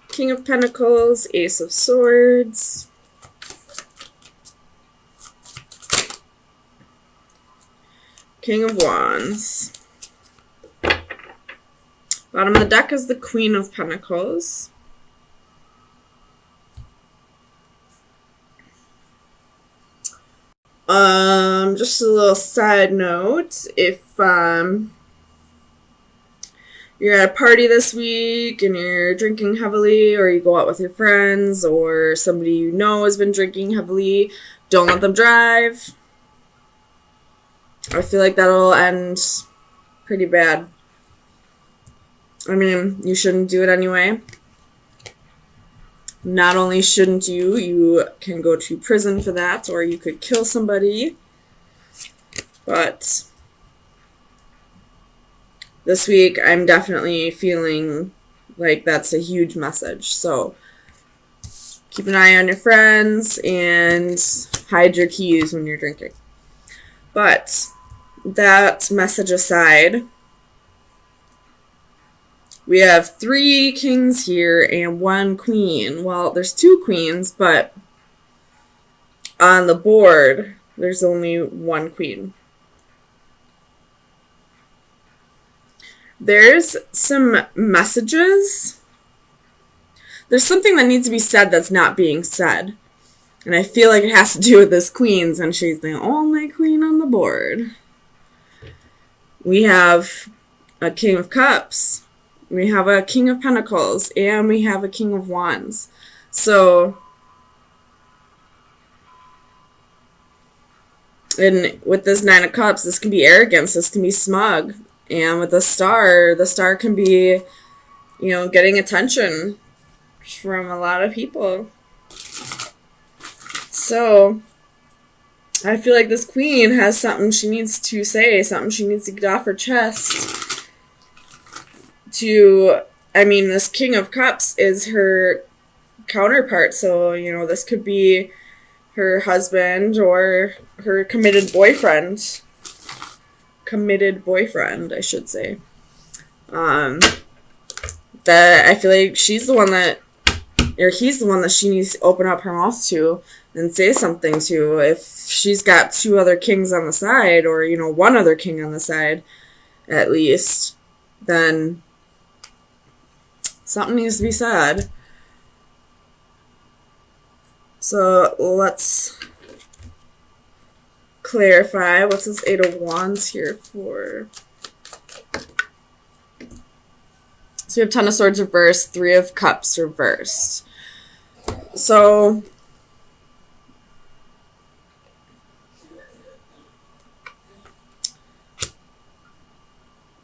King of Pentacles, Ace of Swords, King of Wands. Bottom of the deck is the Queen of Pentacles. Just a little side note, if you're at a party this week and you're drinking heavily, or you go out with your friends, or somebody you know has been drinking heavily, don't let them drive. I feel like that'll end pretty bad. I mean, you shouldn't do it anyway. Not only shouldn't you, you can go to prison for that, or you could kill somebody. But this week, I'm definitely feeling like that's a huge message. So keep an eye on your friends and hide your keys when you're drinking. But that message aside, we have 3 kings here and 1 queen. Well, there's 2 queens, but on the board, there's only 1 queen. There's some messages. There's something that needs to be said that's not being said. And I feel like it has to do with this queen, and she's the only queen on the board. We have a King of Cups. We have a King of Pentacles. And we have a King of Wands. So, and with this 9 of Cups, this can be arrogance. This can be smug. And with the star can be, getting attention from a lot of people. So, I feel like this queen has something she needs to say, something she needs to get off her chest. This King of Cups is her counterpart, so, this could be her husband or her committed boyfriend, I should say. That I feel like he's the one that she needs to open up her mouth to and say something to. If she's got 2 other kings on the side, or, 1 other king on the side, at least, then something needs to be said. So let's clarify. What's this 8 of Wands here for? So we have 10 of Swords reversed, 3 of Cups reversed. So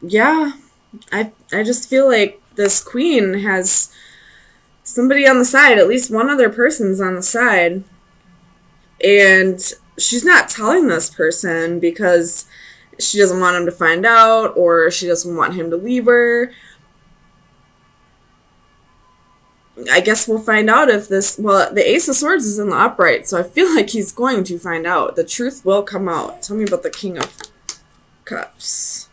yeah, I just feel like this queen has somebody on the side, at least one other person's on the side, and she's not telling this person because she doesn't want him to find out, or she doesn't want him to leave her. I guess we'll find out if the Ace of Swords is in the upright, so I feel like he's going to find out. The truth will come out. Tell me about the King of Cups.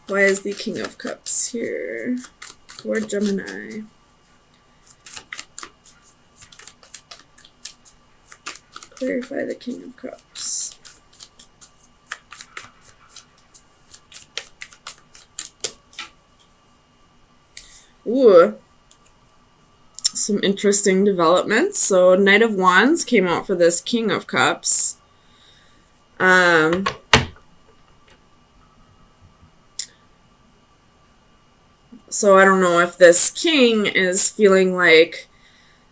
Why is the King of Cups here for Gemini? Clarify the King of Cups. Ooh. Some interesting developments. So Knight of Wands came out for this King of Cups. So I don't know if this king is feeling like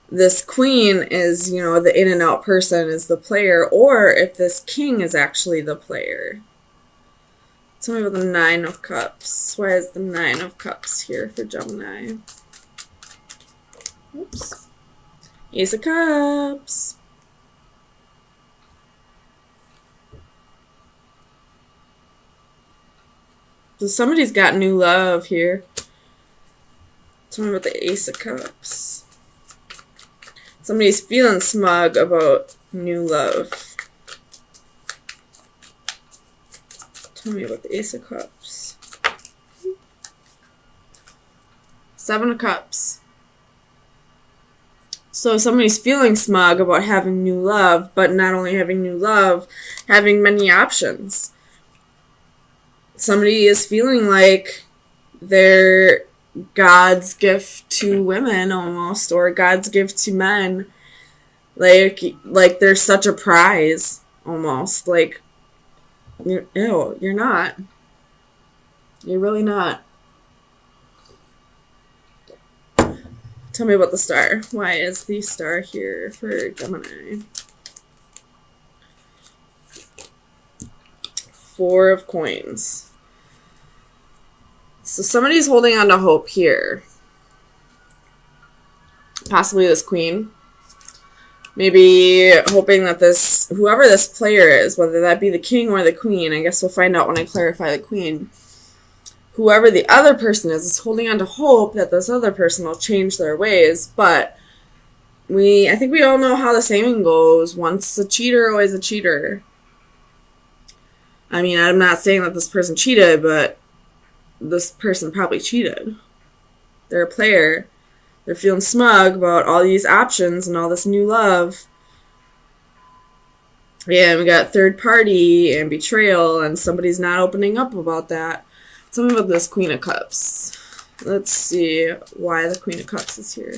this queen is, the in and out person is the player, or if this king is actually the player. Tell me about the 9 of Cups. Why is the 9 of Cups here for Gemini? Oops. Ace of Cups. So somebody's got new love here. Tell me about the Ace of Cups. Somebody's feeling smug about new love. Tell me about the Ace of Cups. Seven of Cups. So somebody's feeling smug about having new love, but not only having new love, having many options. Somebody is feeling like they're God's gift to women almost, or God's gift to men. Like they're such a prize almost. Like, you're not. You're really not. Tell me about the star. Why is the star here for Gemini? Four of Coins. So somebody's holding on to hope here. Possibly this queen. Maybe hoping that whoever this player is, whether that be the king or the queen, I guess we'll find out when I clarify the queen. Whoever the other person is holding on to hope that this other person will change their ways, but I think we all know how the saying goes, once a cheater, always a cheater. I mean, I'm not saying that this person cheated, but this person probably cheated. They're a player. They're feeling smug about all these options and all this new love. Yeah, we got third party and betrayal, and somebody's not opening up about that. Tell me about this Queen of Cups. Let's see why the Queen of Cups is here.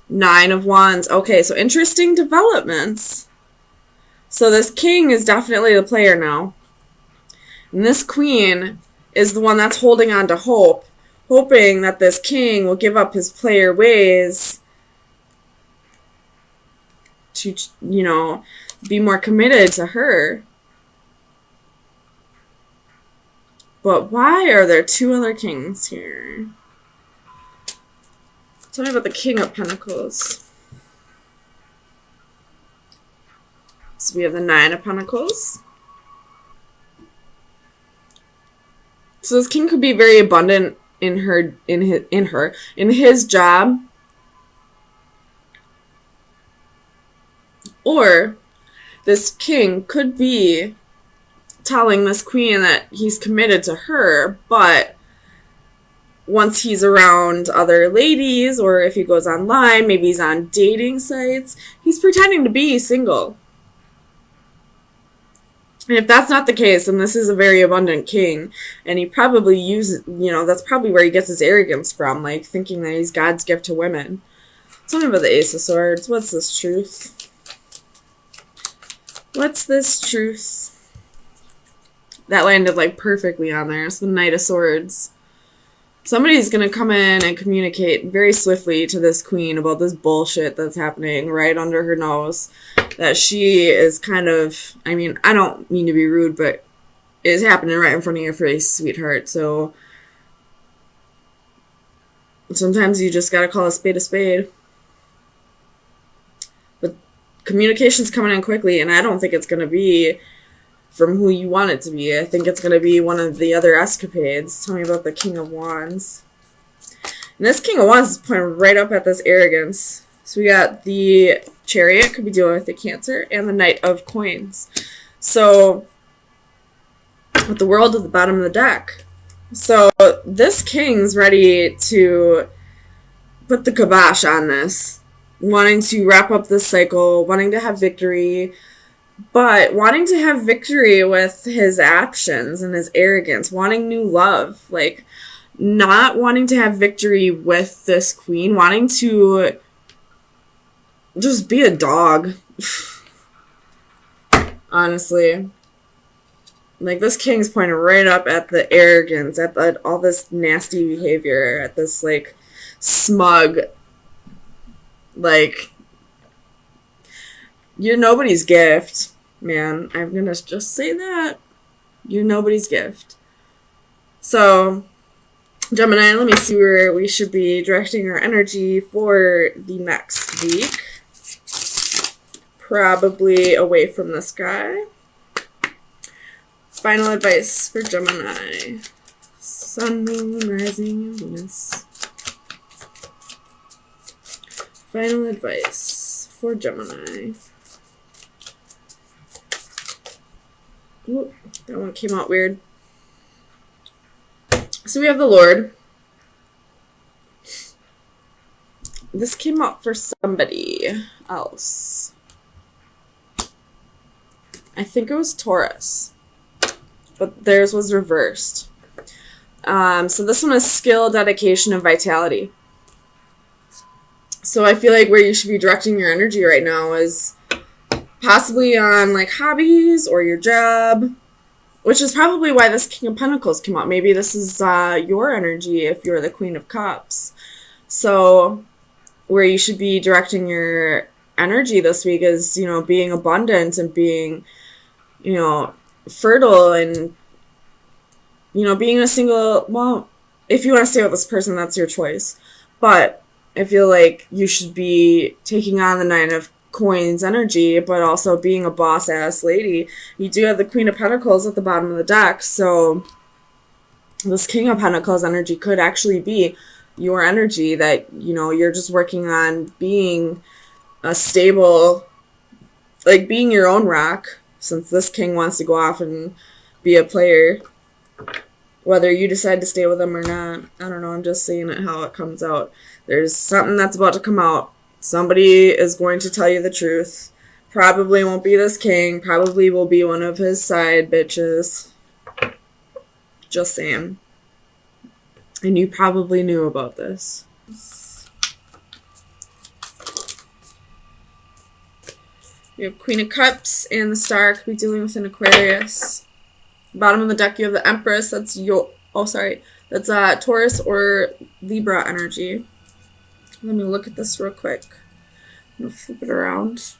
Nine of Wands. Okay, so interesting developments. So this king is definitely the player now. And this queen is the one that's holding on to hope, hoping that this king will give up his player ways to, be more committed to her. But why are there two other kings here? Tell me about the King of Pentacles. So we have the Nine of Pentacles. So this king could be very abundant in his job. Or this king could be telling this queen that he's committed to her, but once he's around other ladies, or if he goes online, maybe he's on dating sites, he's pretending to be single. And if that's not the case, then this is a very abundant king, and he probably uses, that's probably where he gets his arrogance from, like thinking that he's God's gift to women. Tell me about the Ace of Swords. What's this truth? What's this truth? That landed like perfectly on there. It's the Knight of Swords. Somebody's going to come in and communicate very swiftly to this queen about this bullshit that's happening right under her nose. That she is kind of, I don't mean to be rude, but it is happening right in front of your face, sweetheart. So sometimes you just got to call a spade a spade. But communication's coming in quickly, and I don't think it's going to be from who you want it to be. I think it's going to be one of the other escapades. Tell me about the King of Wands. And this King of Wands is pointing right up at this arrogance. So we got the Chariot, could be dealing with the Cancer, and the Knight of Coins. So, with the World at the bottom of the deck. So, this king's ready to put the kibosh on this. Wanting to wrap up this cycle, wanting to have victory, but wanting to have victory with his actions and his arrogance, wanting new love, like not wanting to have victory with this queen, wanting to just be a dog. Honestly. Like, this king's pointing right up at the arrogance, at all this nasty behavior, at this, like, smug, like, you're nobody's gift, man. I'm gonna just say that. You're nobody's gift. So, Gemini, let me see where we should be directing our energy for the next week. Probably away from this guy. Final advice for Gemini. Sun, Moon, Rising, and Venus. Final advice for Gemini. Ooh, that one came out weird. So we have the Lord. This came up for somebody else. I think it was Taurus, but theirs was reversed. So this one is skill, dedication, and vitality. So I feel like where you should be directing your energy right now is possibly on like hobbies or your job, which is probably why this King of Pentacles came out. Maybe this is your energy if you're the Queen of Cups. So where you should be directing your energy this week is, you know, being abundant and being, you know, fertile and, you know, being a single, well, if you want to stay with this person, that's your choice. But I feel like you should be taking on the Nine of Coins energy, but also being a boss-ass lady. You do have the Queen of Pentacles at the bottom of the deck, so this King of Pentacles energy could actually be your energy that, you know, you're just working on being a stable, like being your own rock, since this king wants to go off and be a player. Whether you decide to stay with them or not, I don't know, I'm just saying it how it comes out. There's something that's about to come out. Somebody is going to tell you the truth. Probably won't be this king. Probably will be one of his side bitches. Just saying. And you probably knew about this. You have Queen of Cups and the Star could be dealing with an Aquarius. Bottom of the deck you have the Empress. That's that's Taurus or Libra energy. Let me look at this real quick. I'm gonna flip it around.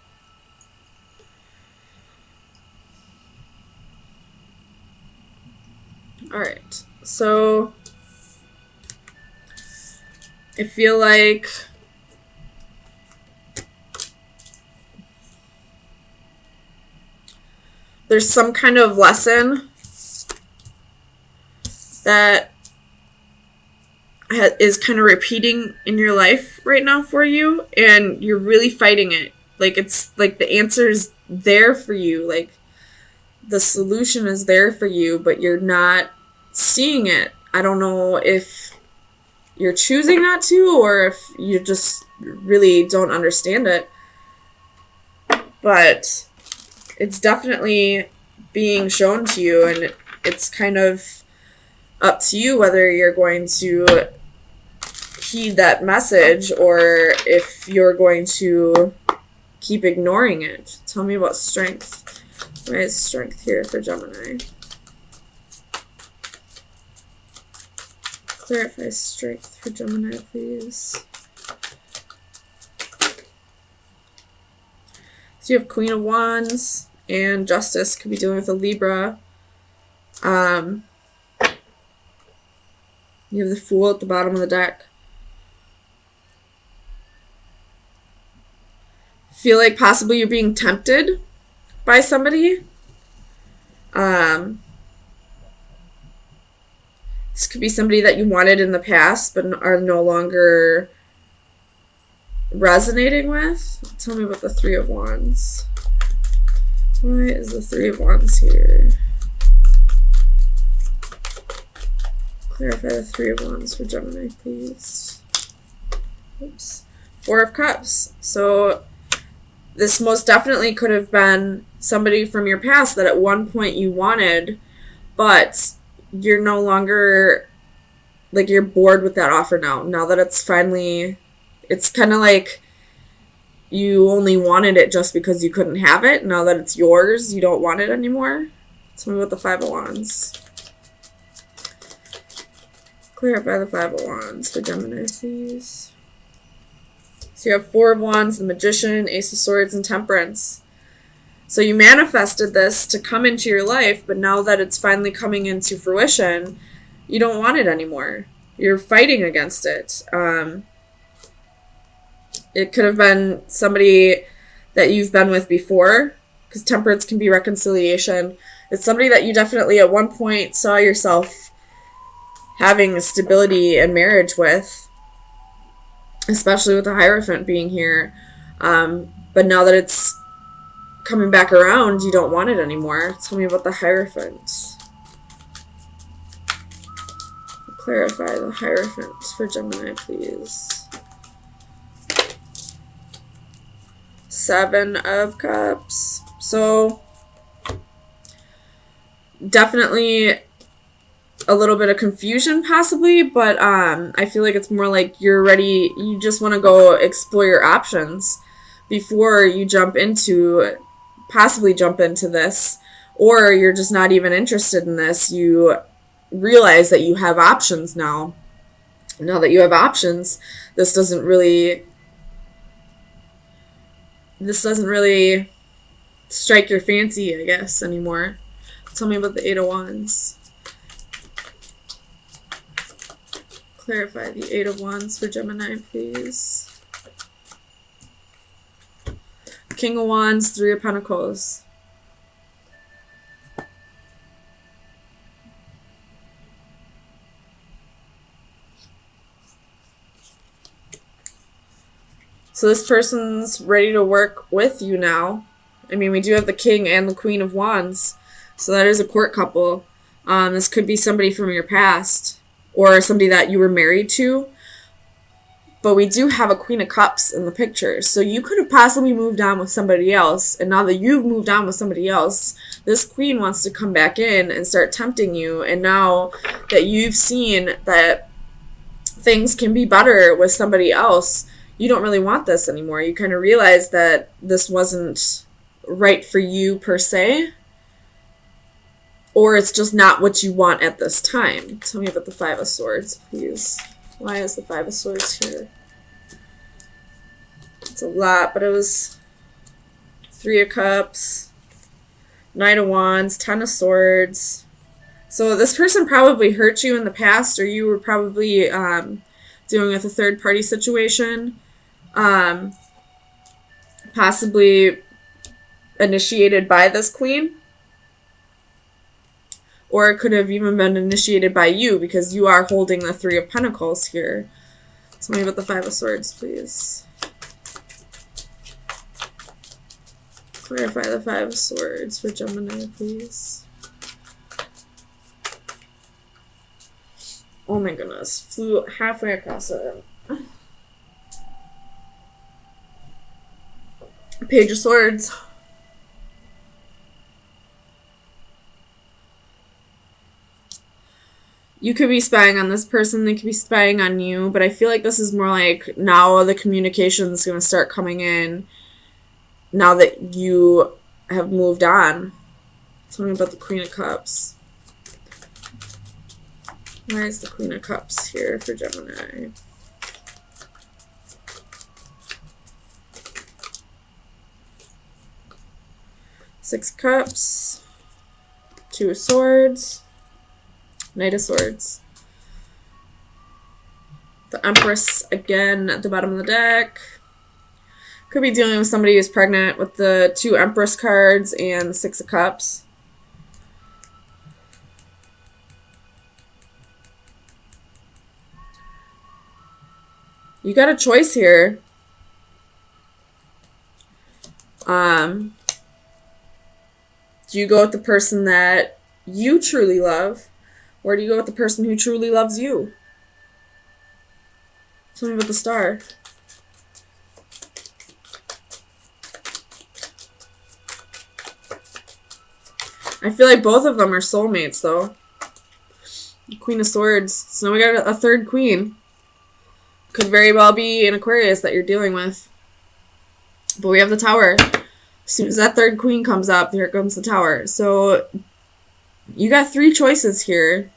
Alright, so I feel like there's some kind of lesson that is kind of repeating in your life right now for you, and you're really fighting it. Like, it's like the answer's there for you. Like, the solution is there for you, but you're not seeing it. I don't know if you're choosing not to or if you just really don't understand it. But it's definitely being shown to you, and it's kind of up to you whether you're going to heed that message or if you're going to keep ignoring it. Tell me about strength. Why is strength here for Gemini? Clarify strength for Gemini, please. So you have Queen of Wands and Justice could be dealing with a Libra. You have the Fool at the bottom of the deck. Feel like possibly you're being tempted by somebody. This could be somebody that you wanted in the past but are no longer resonating with. Tell me about the Three of Wands. Why is the Three of Wands here? Clarify the Three of Wands for Gemini, please. Oops. Four of Cups. So this most definitely could have been somebody from your past that at one point you wanted, but you're no longer, like, you're bored with that offer now. Now that it's finally, it's kind of like you only wanted it just because you couldn't have it. Now that it's yours, you don't want it anymore. Tell me about the Five of Wands. Clarify the Five of Wands for Gemini, please. So you have Four of Wands, the Magician, Ace of Swords, and Temperance. So you manifested this to come into your life, but now that it's finally coming into fruition, you don't want it anymore. You're fighting against it. It could have been somebody that you've been with before, because Temperance can be reconciliation. It's somebody that you definitely at one point saw yourself having a stability in marriage with, especially with the Hierophant being here. But now that it's coming back around, you don't want it anymore. Tell me about the Hierophant. Clarify the Hierophant for Gemini, please. Seven of Cups. So definitely a little bit of confusion possibly, but I feel like it's more like you're ready, you just want to go explore your options before you possibly jump into this, or you're just not even interested in this. You realize that you have options now. Now that you have options, this doesn't really strike your fancy, I guess, anymore. Tell me about the Eight of Wands. Clarify the Eight of Wands for Gemini, please. King of Wands, Three of Pentacles. So this person's ready to work with you now. I mean, we do have the King and the Queen of Wands. So that is a court couple. This could be somebody from your past or somebody that you were married to. But we do have a Queen of Cups in the picture. So you could have possibly moved on with somebody else. And now that you've moved on with somebody else, this queen wants to come back in and start tempting you. And now that you've seen that things can be better with somebody else, you don't really want this anymore. You kind of realize that this wasn't right for you per se. Or it's just not what you want at this time. Tell me about the Five of Swords, please. Why is the Five of Swords here? It's a lot, but it was Three of Cups, Knight of Wands, Ten of Swords. So this person probably hurt you in the past, or you were probably dealing with a third-party situation. Possibly initiated by this queen. Or it could have even been initiated by you because you are holding the Three of Pentacles here. Tell me about the Five of Swords, please. Clarify the Five of Swords for Gemini, please. Oh my goodness. Flew halfway across it. Page of Swords. You could be spying on this person, they could be spying on you, but I feel like this is more like now the communication is going to start coming in now that you have moved on. Tell me about the Queen of Cups. Why is the Queen of Cups here for Gemini? Six of Cups, Two of Swords, Knight of Swords. The Empress again at the bottom of the deck. Could be dealing with somebody who's pregnant with the two Empress cards and the Six of Cups. You got a choice here. Do you go with the person that you truly love? Or do you go with the person who truly loves you? Tell me about the Star. I feel like both of them are soulmates, though. Queen of Swords. So now we got a third queen. Could very well be an Aquarius that you're dealing with. But we have the Tower. As soon as that third queen comes up, here comes the Tower. So you got three choices here.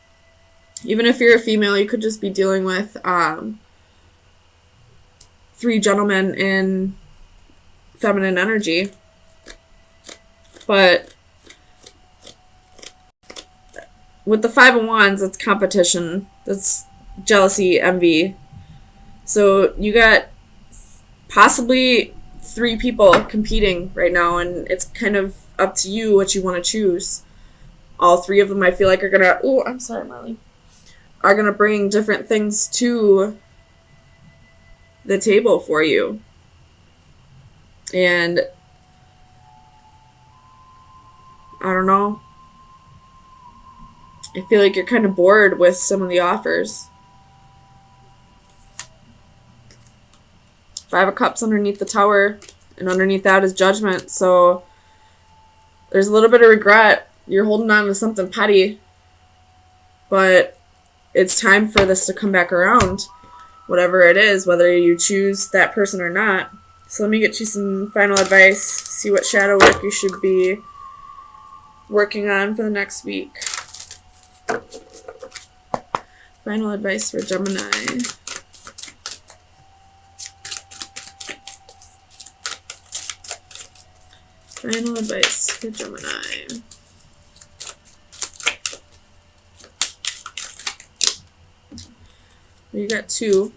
Even if you're a female, you could just be dealing with three gentlemen in feminine energy. But with the Five of Wands, it's competition. That's jealousy, envy. So you got possibly three people competing right now, and it's kind of up to you what you want to choose. All three of them, I feel like, are gonna... Oh, I'm sorry, Marley. Are gonna bring different things to the table for you. And I don't know. I feel like you're kind of bored with some of the offers. Five of Cups underneath the Tower. And underneath that is judgment. So there's a little bit of regret. You're holding on to something petty. But it's time for this to come back around. Whatever it is, whether you choose that person or not. So let me get you some final advice. See what shadow work you should be working on for the next week. Final advice for Gemini. Final advice for Gemini. You got 2.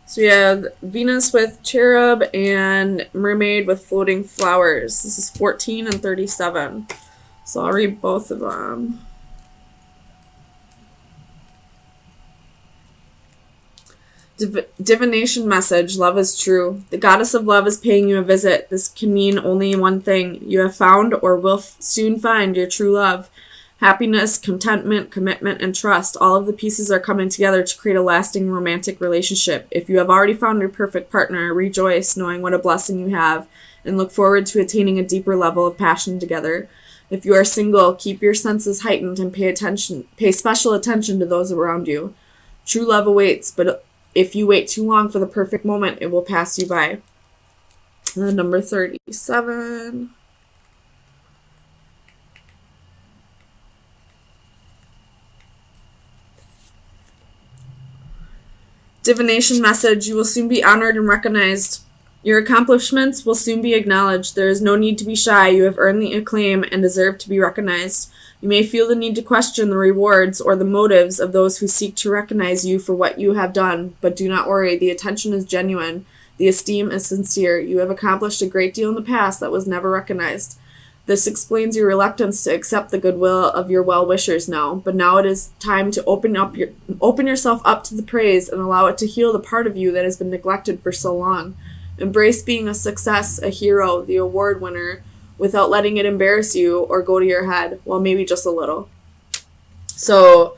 So we have Venus with cherub and mermaid with floating flowers. This is 14 and 37. So I'll read both of them. Divination message, love is true. The goddess of love is paying you a visit. This can mean only one thing. You have found or will soon find your true love. Happiness, contentment, commitment, and trust. All of the pieces are coming together to create a lasting romantic relationship. If you have already found your perfect partner, rejoice knowing what a blessing you have and look forward to attaining a deeper level of passion together. If you are single, keep your senses heightened and pay special attention to those around you. True love awaits, but if you wait too long for the perfect moment, it will pass you by. And then number 37. Divination message, you will soon be honored and recognized. Your accomplishments will soon be acknowledged. There is no need to be shy. You have earned the acclaim and deserve to be recognized. You may feel the need to question the rewards or the motives of those who seek to recognize you for what you have done, but do not worry. The attention is genuine. The esteem is sincere. You have accomplished a great deal in the past that was never recognized. This explains your reluctance to accept the goodwill of your well-wishers now, but now it is time to open yourself up to the praise and allow it to heal the part of you that has been neglected for so long. Embrace being a success, a hero, the award winner, without letting it embarrass you or go to your head. Well, maybe just a little. So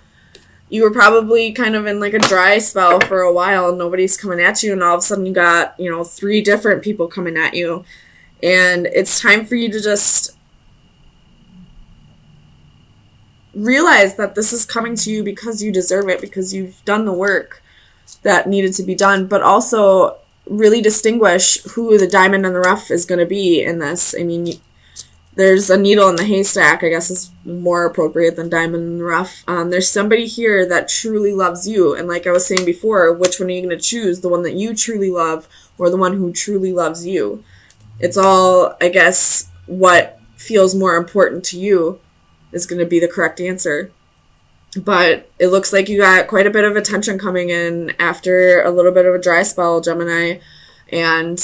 you were probably kind of in like a dry spell for a while and nobody's coming at you, and all of a sudden you got, 3 different people coming at you. And it's time for you to just realize that this is coming to you because you deserve it, because you've done the work that needed to be done, but also really distinguish who the diamond in the rough is going to be in this. I mean, there's a needle in the haystack, I guess is more appropriate than diamond in the rough. There's somebody here that truly loves you. And like I was saying before, which one are you going to choose? The one that you truly love or the one who truly loves you? It's all, I guess, what feels more important to you is going to be the correct answer. But it looks like you got quite a bit of attention coming in after a little bit of a dry spell, Gemini. And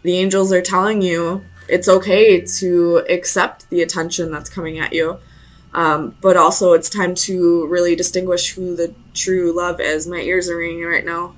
the angels are telling you it's okay to accept the attention that's coming at you. But also it's time to really distinguish who the true love is. My ears are ringing right now.